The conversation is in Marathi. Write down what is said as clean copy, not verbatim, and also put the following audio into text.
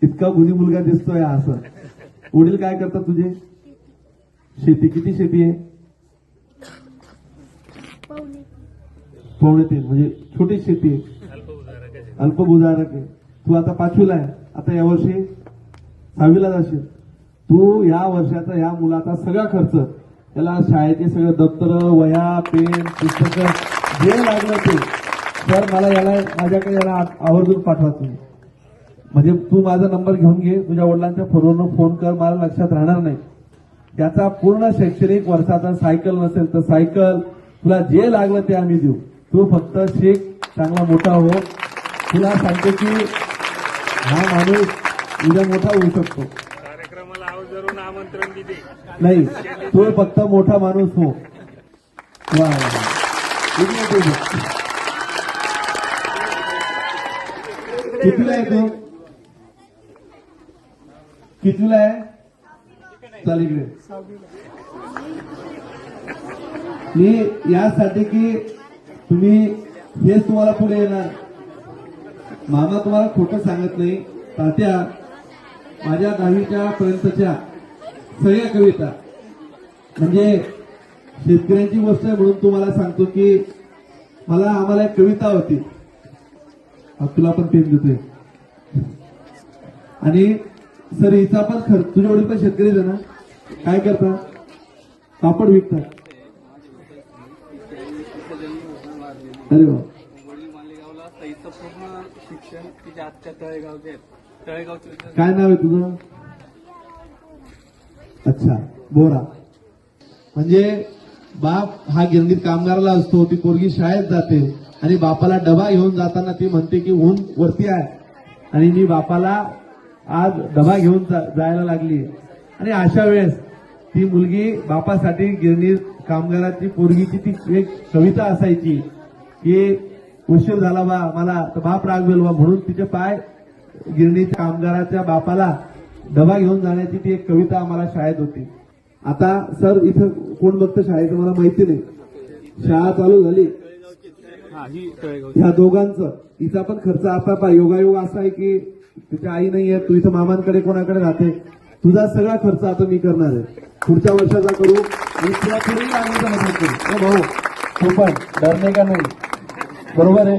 इतका गुणी मुलगा दिसतोय असं. वडील काय करतात तुझे? शेती. किती शेती आहे? 2.5 म्हणजे छोटी शेती आहे, अल्पभूधारक आहे. तू आता 5वीला आहे, आता यावर्षी 6वीला जाशील. तू या वर्षाचा या मुलाचा सगळा खर्च, त्याला शाळेचे सगळे दप्तर, वह्या, पेन, पुस्तकं जे लागलं ते तर मला याला माझ्याकडे याला आवर्जून पाठवा तुम्ही. म्हणजे तू माझा नंबर घेऊन घे, तुझ्या वडिलांच्या फोनवरून फोन कर, मला लक्षात राहणार नाही. त्याचा पूर्ण शैक्षणिक वर्षाचा सायकल नसेल तर सायकल, तुला जे लागलं ते आम्ही देऊ. तू फक्त शिक, चांगला मोठा हो. तुला सांगतो की हा माणूस उद्या मोठा होऊ शकतो. कार्यक्रमाला आवर्जून आमंत्रण दिले नाही, तू फक्त मोठा माणूस हो. वा कितीला आहे तू? कितीला आहे? चल इकडे. मी यासाठी की तुम्ही हेच तुम्हाला पुढे येणार. मामा तुम्हाला खोटं सांगत नाही. तात्या माझ्या 10वीच्या पर्यंतच्या सगळ्या कविता म्हणजे शेतकऱ्यांची गोष्ट आहे म्हणून तुम्हाला सांगतो की आम्हाला एक कविता होती. तुला पण पेन देतोय. आणि सर हिचा पण खर्च, तुझ्या वडील पण शेतकरीच आहे ना? काय करता? पापड विकतात. अरे वा. वडील मालेगावला, ताईचं पूर्ण शिक्षण तिच्या आजच्या तळेगावचे तळेगावचे. काय नाव आहे तुझं? अच्छा, बोरा. म्हणजे बाप हा गिरणीत कामगाराला असतो, ती पोरगी शाळेत जाते आणि बापाला डबा घेऊन जाताना ती म्हणते की ऊन वरती आहे आणि मी बापाला आज डबा घेऊन जायला लागली. आणि अशा वेळेस ती मुलगी बापासाठी गिरणीत कामगाराची पोरगीची ती एक कविता असायची की उशीर झाला बा मला तर बाप रागवेल बा, म्हणून तिचे पाय गिरणीच्या कामगाराच्या बापाला डबा घेऊन जाण्याची ती एक कविता आम्हाला शाळेत होती. आता सर इथं कोण बघतं शाळेचं मला माहिती नाही. शाळा चालू झाली ह्या दोघांचं. हिचा पण खर्च आता पा योगायोग असा आहे की तिच्या आई नाहीये, तू इथं मामांकडे कोणाकडे राहते. तुझा सगळा खर्च आता मी करणार आहे, पुढच्या वर्षाचा करू आणि तुला पुढेही आणण्याचा मदत करू. भाऊ तू पण डरणे का नाही? बरोबर आहे.